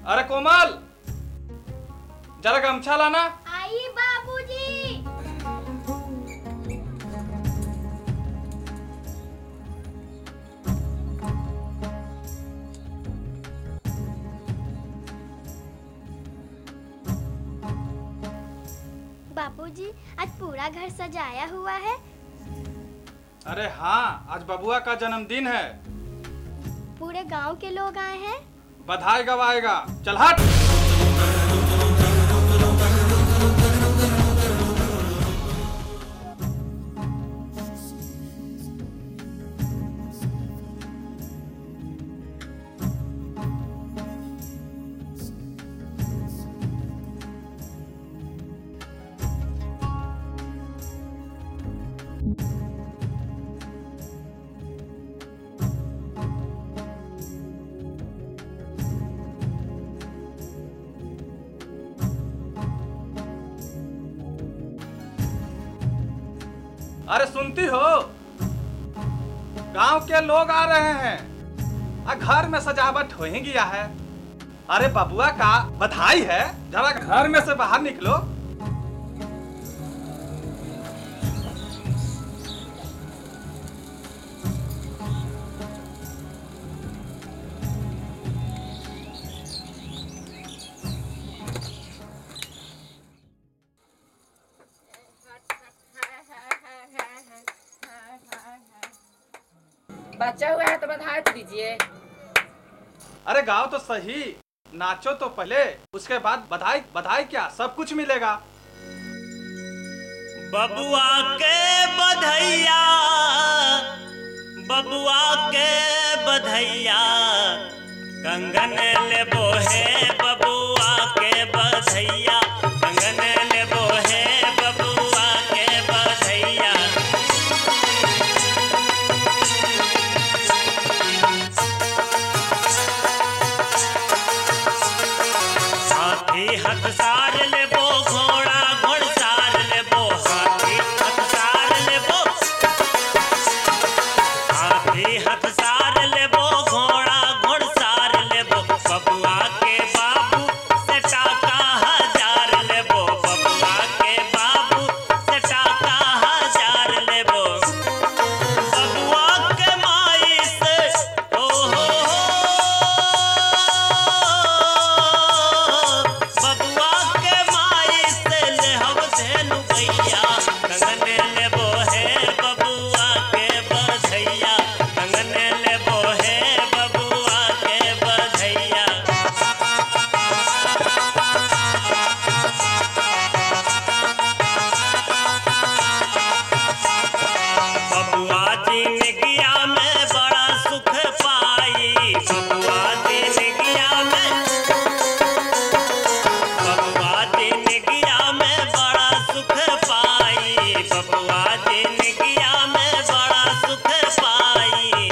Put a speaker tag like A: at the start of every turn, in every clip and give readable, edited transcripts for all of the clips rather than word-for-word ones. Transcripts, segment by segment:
A: अरे कोमल, जरा गमछा लाना।
B: आई बाबूजी। बाबूजी, आज पूरा घर सजाया हुआ है।
A: अरे हाँ, आज बबुआ का जन्मदिन है।
B: पूरे गांव के लोग आए हैं।
A: बधाई गवाएगा। चल हट। अरे सुनती हो, गांव के लोग आ रहे हैं। घर में सजावट हो ही गया है। अरे बबुआ का बधाई है, जरा घर में से बाहर निकलो।
C: बच्चा हुआ है तो बधाई तो दीजिए।
A: अरे गाओ तो सही, नाचो तो पहले, उसके बाद बधाई। बधाई क्या, सब कुछ मिलेगा।
D: बबुआ के बधैया, बबुआ के बधैया, कंगन लेबो है बबुआ के बधैया, कंगन लेबो है बबुआ के बधैया। हाथी हथ सार लेबो, घोड़ा घोड़सार लेबो, हाथी हथ सार लेबो, हाथी हथ सार लेबो, घोड़ा घोड़सार लेबो, बबुआ के बाबू से टाका 1000 लेबो, बबुआ के बाबू से टाका 1000 लेबो, बबुआ के माई से ओ हो बबुआ के माई से लेहब धेनु भैया, कंगन लेबो है बबुआ के बधैया, कंगन लेबो है बबुआ के बधैया। बबुआ जिंदगिया में बड़ा सुख पाई, बबुआ जिंदगिया में, बबुआ जिंदगिया में बड़ा सुख पाई, बबुआ जिंदगिया में बड़ा सुख पाई।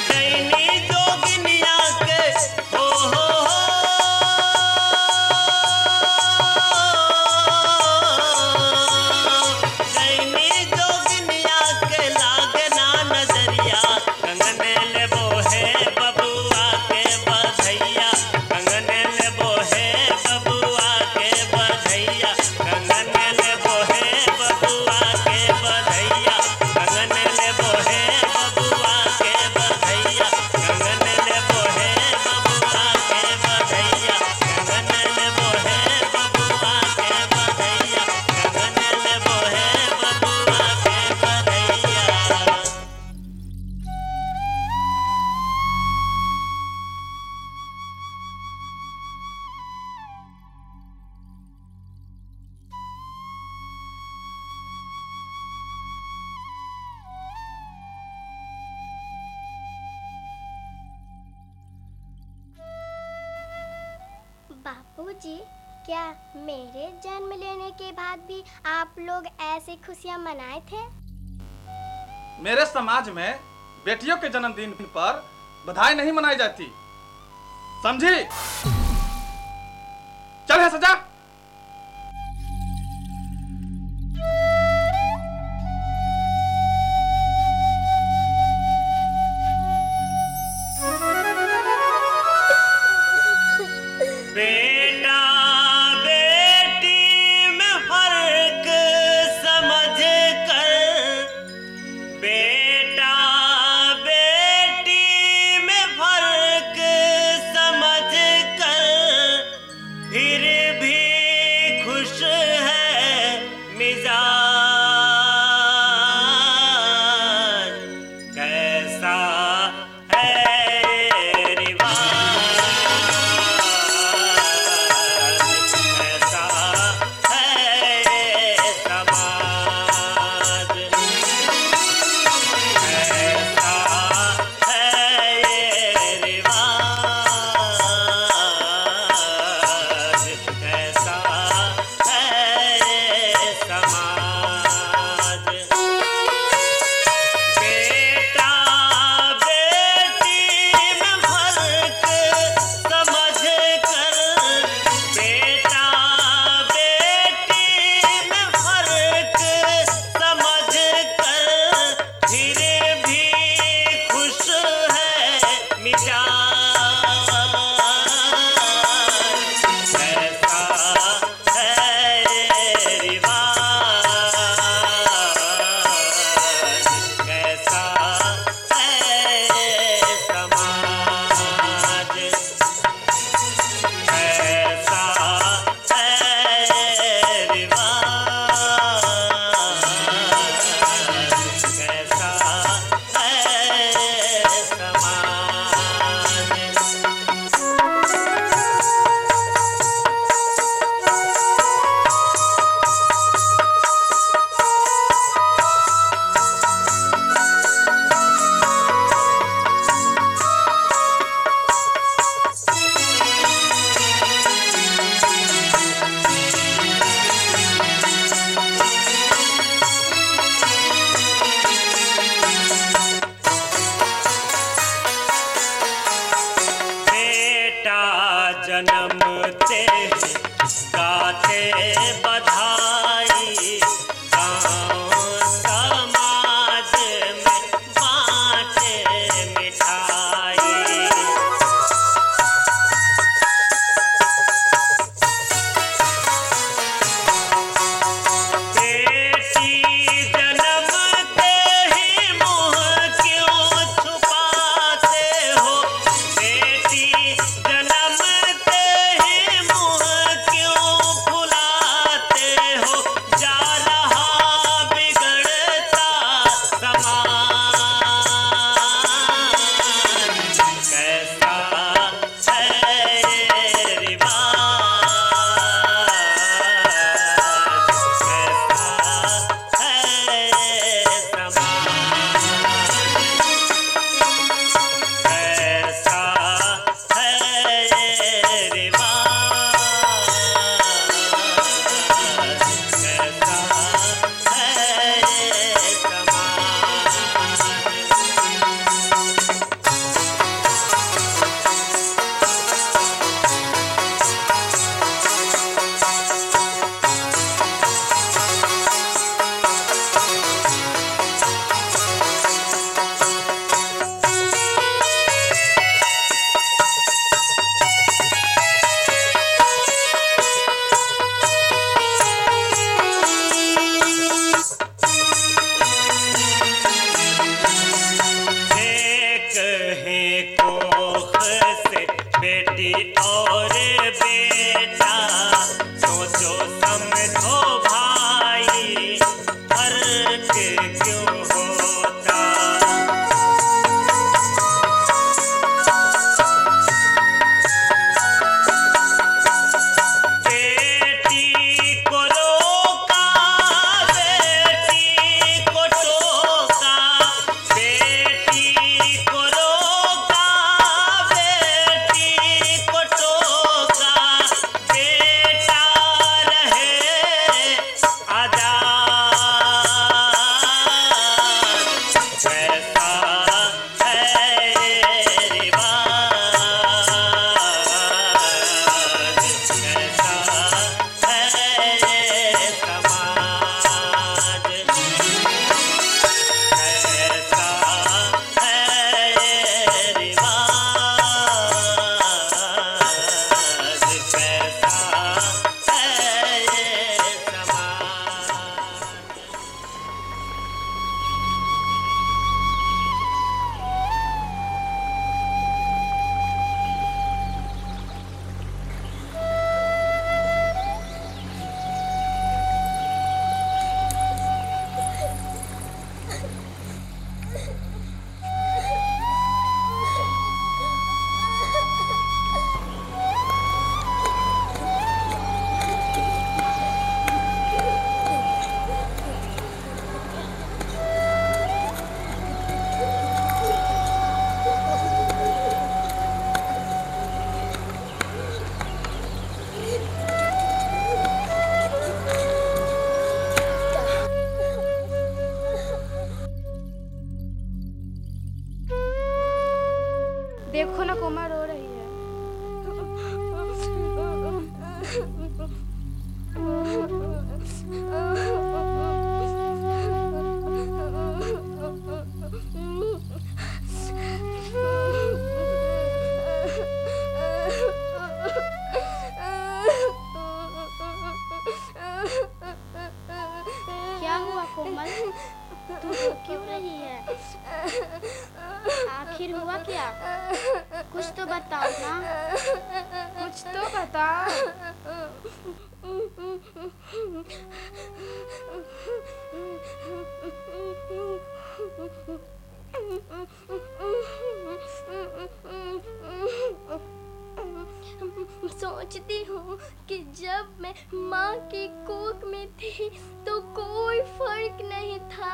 D: दैनी जोगिनिया के हो दैनी जोगिनिया के लागे ना नजरिया, कंगन लेबो है बबुआ के बधैया, कंगन लेबो है बबुआ के बधैया, कंगन लेबो है बबुआ के बधैया, कंगन लेबो है बबुआ के बधैया, कंगन लेबो है बबुआ के बधैया, कंगन लेबो है बबुआ के बधैया, कंगन लेबो है बबुआ के बधैया।
B: बाबूजी, क्या मेरे जन्म लेने के बाद भी आप लोग ऐसे खुशियां मनाए थे?
A: मेरे समाज में बेटियों के जन्मदिन पर बधाई नहीं मनाई जाती, समझी? चल है सजा।
D: मिजाज कैसा है रिवाज कैसा है समाज कैसा है रिवाज कैसा है समाज
E: रही है? आखिर हुआ क्या? कुछ तो बताओ ना।
C: कुछ तो बताओ।
B: सोचती हूँ कि जब मैं माँ की कोख में थी तो कोई फर्क नहीं था।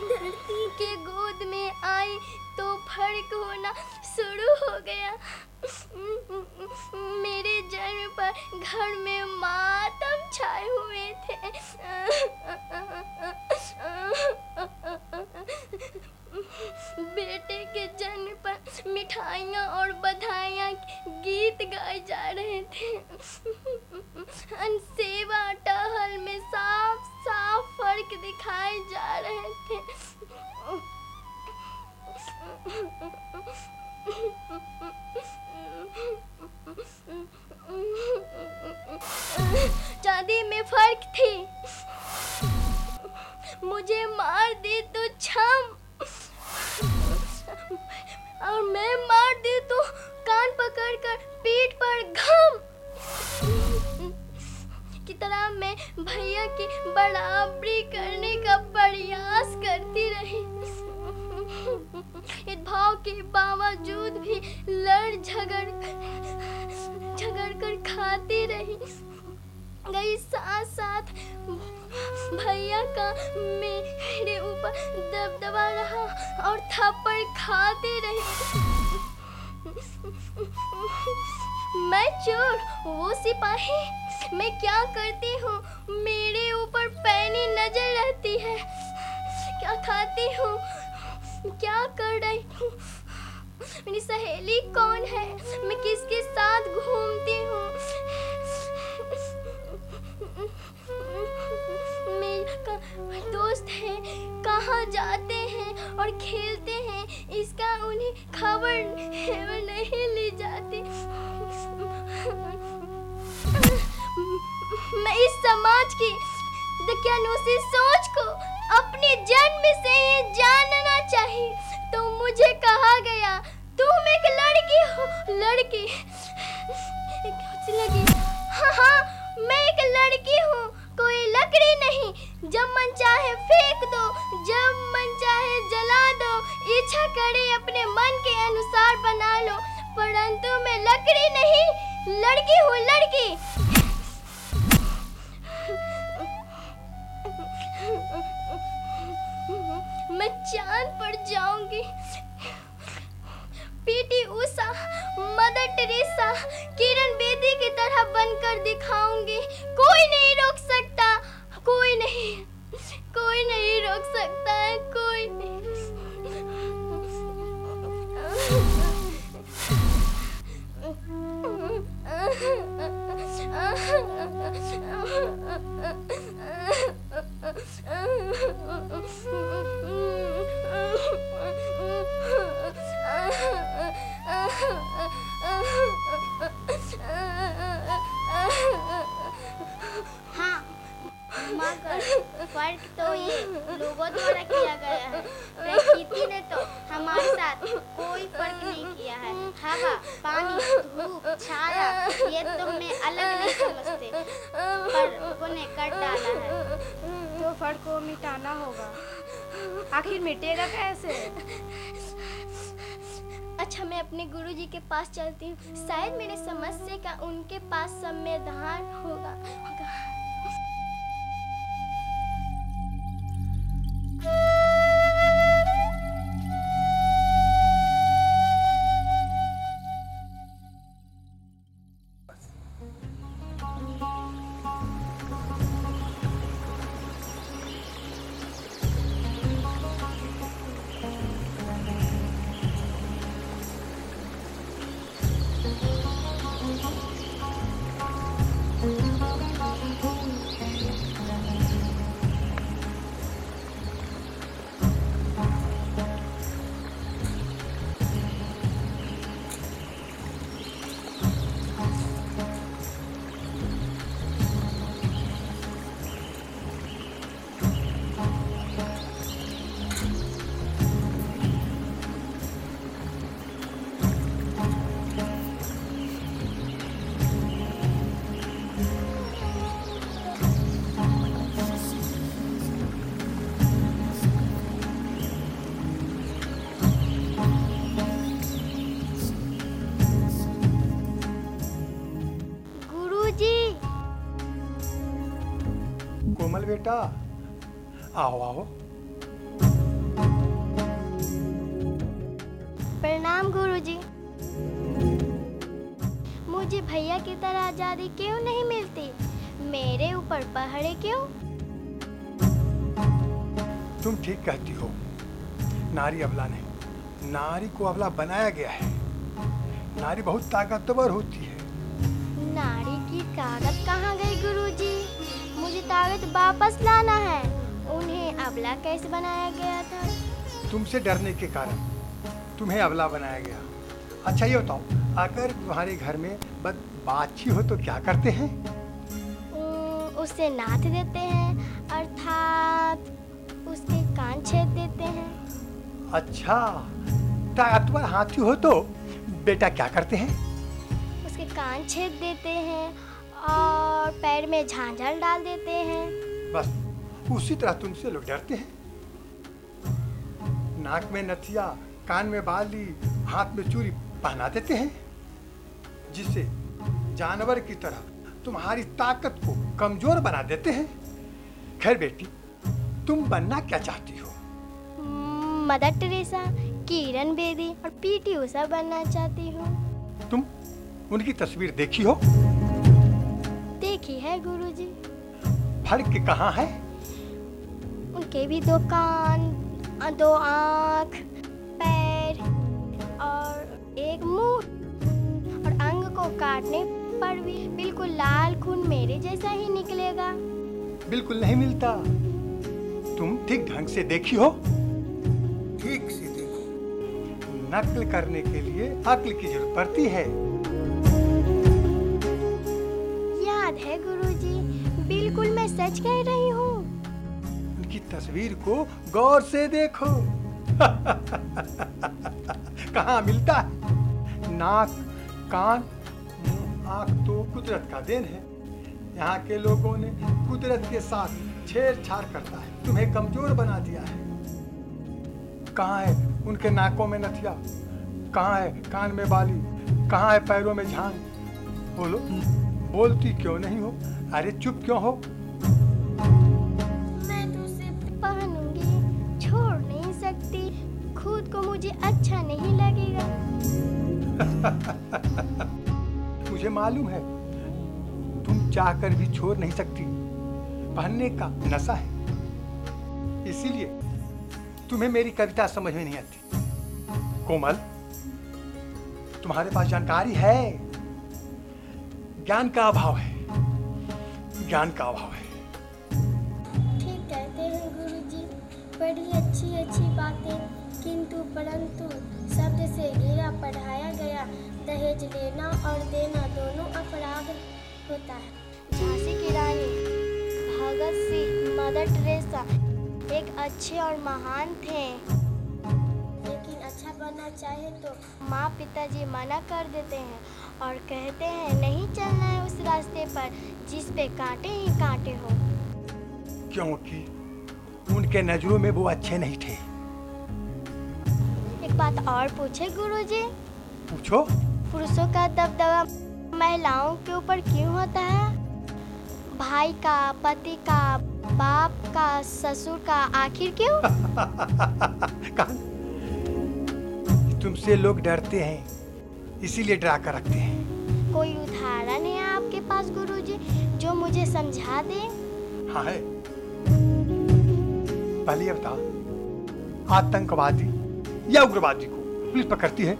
B: धरती के गोद में आई तो फर्क होना शुरू हो गया। मेरे जन्म पर घर में मातम छाए हुए थे। बेटे के जन्म पर मिठाइयाँ और बधाइयाँ गीत गाए जा रहे थे। अनसेवा टहल में साफ साफ फर्क दिखाए जा रहे थे। चांदी में फर्क थी। मुझे मार दे तो क्षम और मैं मार दे तो कान पकड़कर पीठ पर घम की तरह मैं भैया की बराबरी करने का प्रयास करती रही। इस भाव के बावजूद भी लड़ झगड़ कर खाती रही गई। साथ साथ भैया का मेरे ऊपर दबदबा रहा और थप्पड़ खाती रही। मैं चोर, वो सिपाही। मैं क्या करती हूँ मेरे ऊपर पैनी नजर रहती है। क्या खाती हूँ, क्या कर रही हूँ, मेरी सहेली कौन है, मैं किसके साथ घूमती हूँ, मेरे दोस्त हैं कहाँ जाते हैं और खेलते हैं, इसका उन्हें खबर नहीं ली जाती। मैं इस समाज की दकियानूसी सोच को अपने जन्म से ही जानना चाहिए। तो मुझे कहा गया तुम एक लड़की हो। लड़की लगी। हाँ, मैं एक लड़की हूँ, कोई लकड़ी नहीं। जब मन चाहे फेंक दो, जब मन चाहे जला दो, इच्छा करे अपने मन के अनुसार बना लो, परंतु मैं लकड़ी नहीं, लड़की हूँ, लड़की। मैं चांद पर जाऊंगी, PT Usha, mother Teresa, Kiran Bedi की तरह बनकर दिखाऊंगी। कोई नहीं रोक सकता, कोई नहीं रोक सकता है, कोई नहीं।
E: हाँ, मगर फर्क तो ये लोगों द्वारा किया गया है। प्रकृति ने तो हमारे साथ कोई फर्क नहीं किया है। हवा, पानी, धूप, छाया, ये तुम्हें अलग नहीं समझते, पर उन्हें कर डाला है।
C: तो फर्क को मिटाना होगा। आखिर मिटेगा कैसे?
B: अच्छा, मैं अपने गुरुजी के पास चलती हूँ, शायद मेरे समस्या का उनके पास समाधान होगा। गुरुजी।
F: कोमल बेटा, आओ आओ।
B: प्रणाम गुरुजी। मुझे भैया की तरह आजादी क्यों नहीं मिलती? मेरे ऊपर पहरे क्यों?
F: तुम ठीक कहती हो, नारी अबला नहीं, नारी को अबला बनाया गया है। नारी बहुत ताकतवर होती है।
B: नारी की ताकत कहाँ गई गुरुजी? मुझे ताकत वापस लाना है। उन्हें अबला कैसे बनाया गया था?
F: तुमसे डरने के कारण तुम्हें अबला बनाया गया। अच्छा ये बताओ, अगर तुम्हारे घर में बाछी हो तो क्या करते हैं?
B: उसे नाथ देते हैं, अर्थात उसके कान छेद देते हैं।
F: अच्छा, ताकतवर हाथी हो तो बेटा क्या करते हैं?
B: उसके कान छेद देते हैं और पैर में झांझर डाल देते हैं।
F: बस उसी तरह तुमसे लोग डरते हैं। नाक में नथिया, कान में बाली, हाथ में चूड़ी पहना देते हैं, जिससे जानवर की तरह तुम्हारी ताकत को कमजोर बना देते हैं। खैर बेटी, तुम बनना क्या चाहती हो?
B: मदर टेरेसा, किरण बेदी और पीटी उषा बनना चाहती हूँ।
F: तुम उनकी तस्वीर देखी हो?
B: देखी है गुरुजी।
F: फर्क कहाँ है?
B: उनके भी दो कान, दो आँख, पैर और एक मुंह, और अंग को काटने पर भी बिल्कुल लाल खून मेरे जैसा ही निकलेगा।
F: बिल्कुल नहीं मिलता। तुम ठीक ढंग से देखी हो? ठीक से देखो। नकल करने के लिए अक्ल की जरूरत पड़ती है।
B: याद है गुरुजी, बिल्कुल मैं सच कह रही हूँ।
F: उनकी तस्वीर को गौर से देखो। कहाँ मिलता है? नाक, कान, मुंह, आँख तो कुदरत का देन है। यहाँ के लोगों ने कुदरत के साथ छेड़छाड़ करता है, तुम्हें कमजोर बना दिया है। कहाँ है उनके नाकों में नथिया? कहाँ है कान में बाली? कहाँ है पैरों में झांझ? बोलो, बोलती क्यों नहीं हो? अरे चुप क्यों हो?
B: मैं तो उसे पहनूंगी, छोड़ नहीं सकती। खुद को मुझे अच्छा नहीं लगेगा।
F: मुझे मालूम है, तुम चाहकर भी छोड़ नहीं सकती। पहनने का नशा है, इसीलिए तुम्हें मेरी कविता समझ में नहीं आती। कोमल, तुम्हारे पास जानकारी है, ज्ञान का अभाव है, ज्ञान का अभाव है।
B: ठीक कहते हैं गुरुजी, बड़ी अच्छी अच्छी बातें, किंतु परंतु शब्द से घिरा पढ़ाया गया। दहेज लेना और देना दोनों अपराध होता है। झांसी की रानी, भगत सिंह, मदर टेरेसा एक अच्छे और महान थे, लेकिन अच्छा बनना चाहे तो माँ पिताजी मना कर देते हैं और कहते हैं नहीं चलना है उस रास्ते पर जिस पे कांटे ही कांटे हो।
F: क्योंकि उनके नजरों में वो अच्छे नहीं थे।
B: एक बात और पूछे गुरुजी?
F: पूछो।
B: पुरुषों का दबदबा महिलाओं के ऊपर क्यों होता है? भाई का, पति का, बाप का, ससुर का, आखिर क्यों?
F: तुमसे लोग डरते हैं, इसीलिए डरा कर रखते हैं।
B: कोई उदाहरण है आपके पास गुरुजी जो मुझे समझा दे?
F: हाँ है। पहले ये बता, आतंकवादी या उग्रवादी को पुलिस पकड़ती है,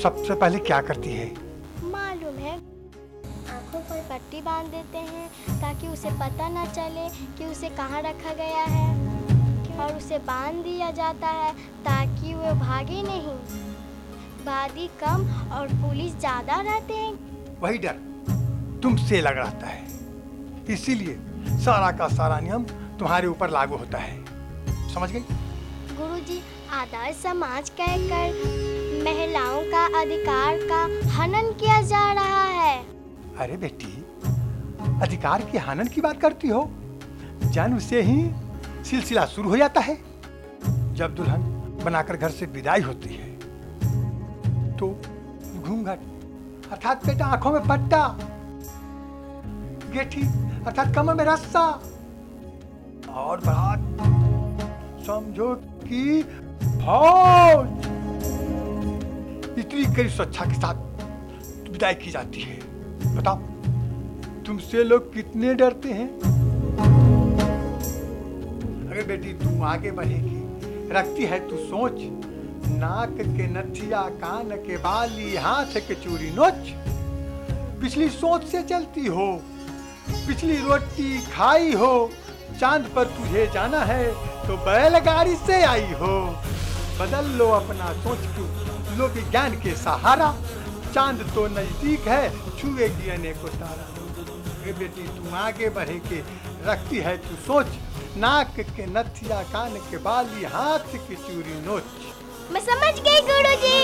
F: सबसे पहले क्या करती है?
B: मालूम है, आंखों पर पट्टी बांध देते हैं ताकि उसे पता न चले कि उसे कहाँ रखा गया है, और उसे बांध दिया जाता है ताकि वो भागे नहीं। वादी कम और पुलिस ज्यादा रहते हैं।
F: वही डर तुमसे लग रहता है, इसीलिए सारा का सारा नियम तुम्हारे ऊपर लागू होता है। समझ गई?
B: गुरुजी, आदर्श समाज कहकर महिलाओं का अधिकार का हनन किया जा रहा है।
F: अरे बेटी, अधिकार के हनन की बात करती हो? जन्म से ही सिलसिला शुरू हो जाता है। जब दुल्हन बनाकर घर से विदाई होती है तो घूंघट अर्थात बेटा आंखों में पट्टा गेठी अर्थात कमर में रस्सा, और बारात समझो कि फौज इतनी कड़ी सुरक्षा के साथ विदाई की जाती है। बताओ तुमसे लोग कितने डरते हैं? अगर बेटी तू आगे बढ़ेगी, रखती है तू सोच, नाक के नथिया, कान के बाली, हाथ के चूड़ी नोच, पिछली सोच से चलती हो, पिछली रोटी खाई हो, चांद पर तुझे जाना है तो बैलगाड़ी से आई हो। बदल लो अपना सोच तू, लो विज्ञान के सहारा, चांद तो नजदीक है, छुएगी अनेकों तारा। ए बेटी तू आगे बढ़े के, रखती है तू सोच, नाक के नथिया, कान के बाली, हाथ की चूड़ी नोच।
B: मैं समझ गई गुरुजी।